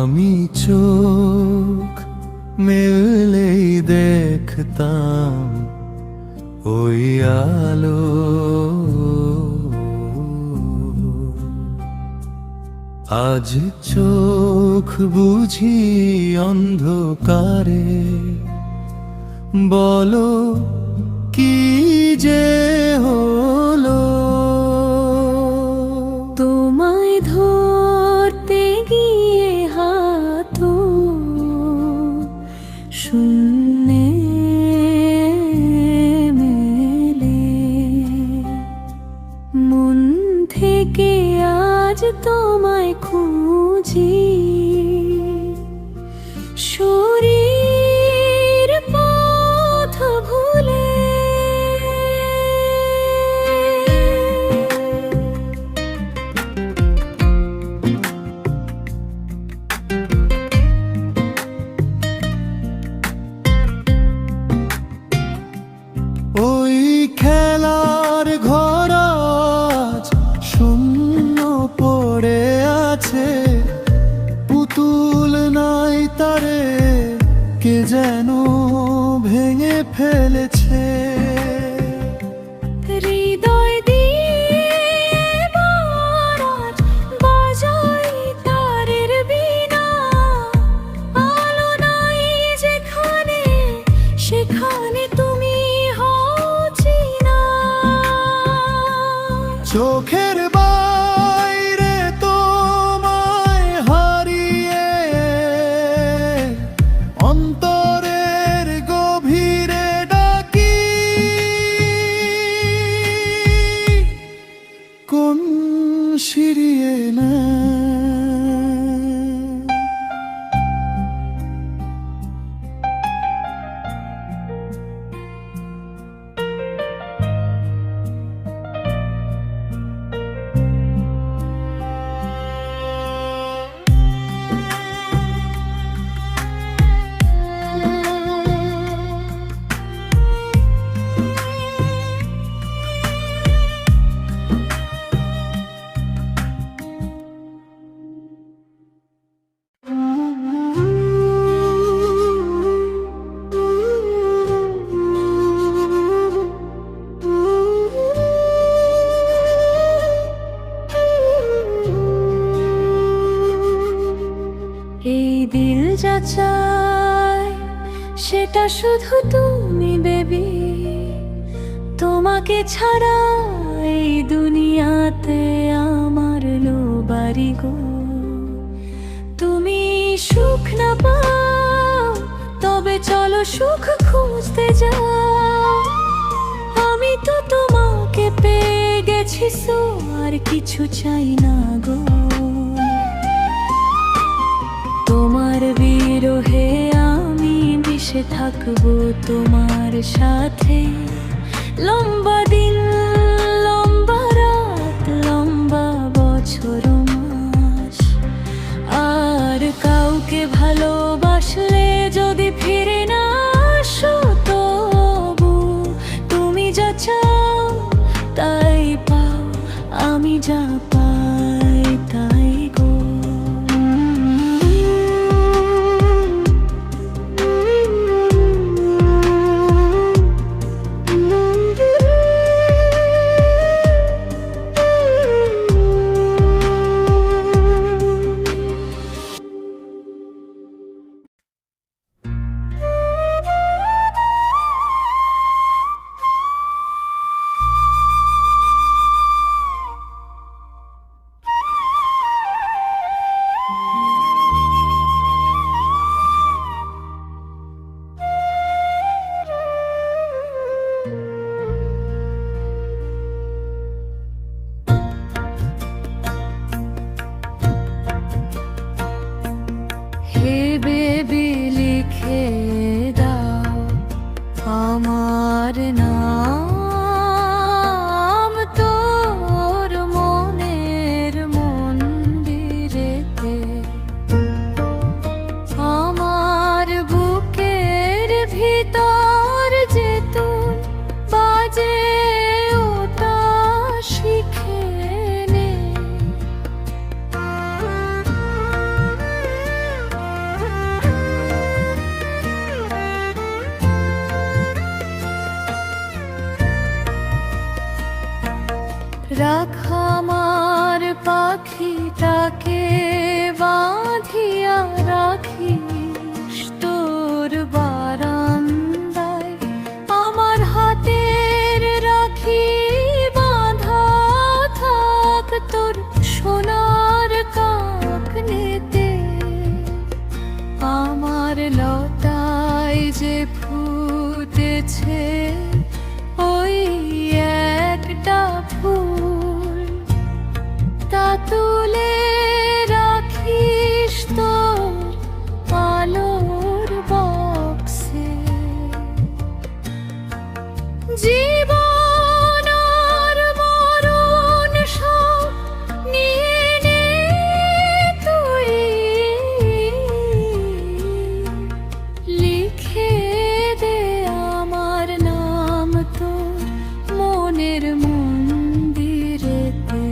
আমি চোখ মেললেই দেখতাম ওই আলো, আজ চোখ বুঝি অন্ধকারে। বলো কি যে হলো, তোমায় ধরতে গিয়ে হাত শূন্যে মেলে, মন থেকে আজ তোমায় খুঁজি, শরীর পথ ভুলে। ওই খেলার ঘর আজ শূন্য পড়ে আছে, পুতুল নাই তারে কে যেন ভেঙে ফেলেছে। হৃদয় দিয়ে এবার আজ বাজাই তারের বীণা, আলো নাই যেখানে সেখানে তুমি হও চেনা। চোখের বাইরে তোমায় হারিয়ে অন্তরের গভীরে ডাকি, কোন সিরিয়ে না। এই দিল যা চায় সেটা শুধু তুমি বেবি, তোমাকে ছাড়া এই দুনিয়াতে আমার লো বাড়ি গো। তুমি সুখ না পাও তবে চলো সুখ খুঁজতে যাও, আমি তো তোমাকে পেয়ে গেছি, সো আর কিছু চাই না গো। তোমার বিরহে আমি মিশে থাকবো তোমার সাথে, লম্বা দিন লম্বা রাত লম্বা বছর মাস। আর কাউকে ভালোবাসলে যদি ফিরে না আসো, তবু তুমি যা চাও তাই পাও, আমি যা পাই তাই গো। হে বেবি লিখে দাও আমার নাম, তোর মনের মন্দিরেতে, আমার বুকের ভিতর যেতুন বাজে ওটা শিখে নে। আমার লতায় যে ফুটেছে ওই একটা ফুল, তা তুলে রাখিস তোর আলোর বক্সে। জীবন আর মরণ সব নিয়ে নে তুই, লিখে দে আমার নাম তোর মনের মন্দিরেতে।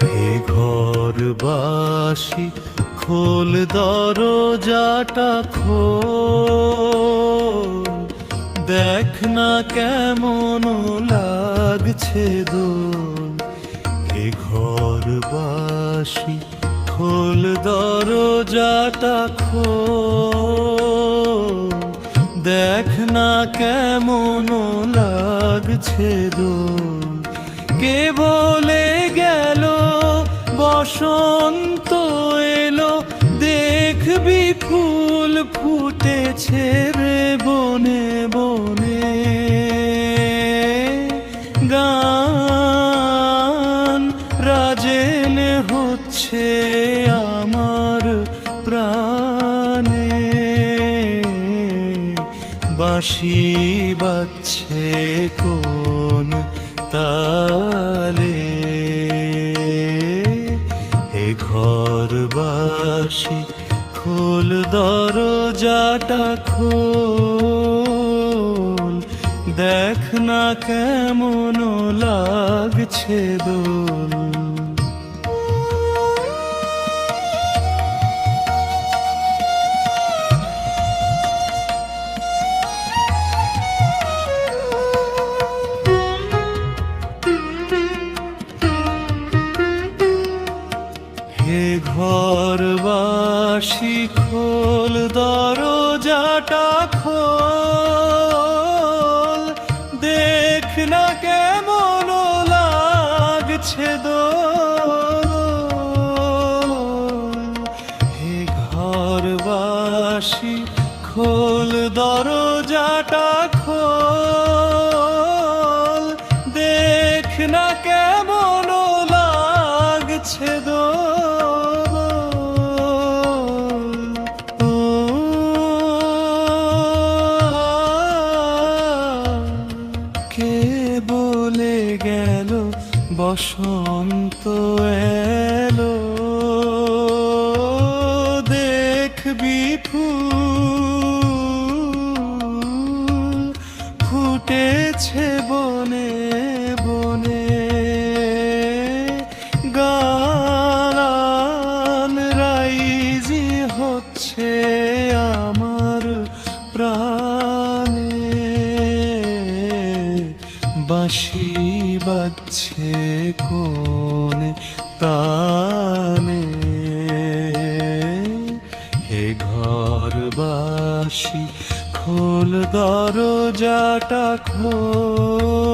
হে ঘরবাসী খোল দরজাটা খোল, দেখ না কেমন লাগছে দোল। হে ঘরবাসী খোল দরজাটা খোল, দেখ না কেমন লাগছে দোল। কে বলে গেল বসন্ত এলো, দেখবি ফুল ফুটেছে রে বনে বনে। গান রাজেন হচ্ছে আমার প্রাণে, বাঁশি বাজছে কোন তালে। হে ঘরবাসী খোল দরজাটা খোল, দেখ না কেমন লাগছে দোল। হে ঘরবাসী খোল দরজাটা খোল, দেখ না কেমন লাগছে দোল। হে ঘরবাসী খোল দরজাটা খোল, দেখ না কেমন লাগছে দোল। কে বলে গেল বসন্ত এলো, দেখবি ফুল ফুটেছে বনে বনে। গান রাইজি হচ্ছে আমার প্রাণে, বাঁশি বাজছে কোন তানে। হে ঘরবাসী খোল দরজাটা খোল,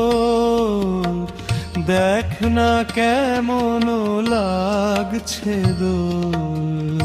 দেখ না কেমন লাগছে দোল।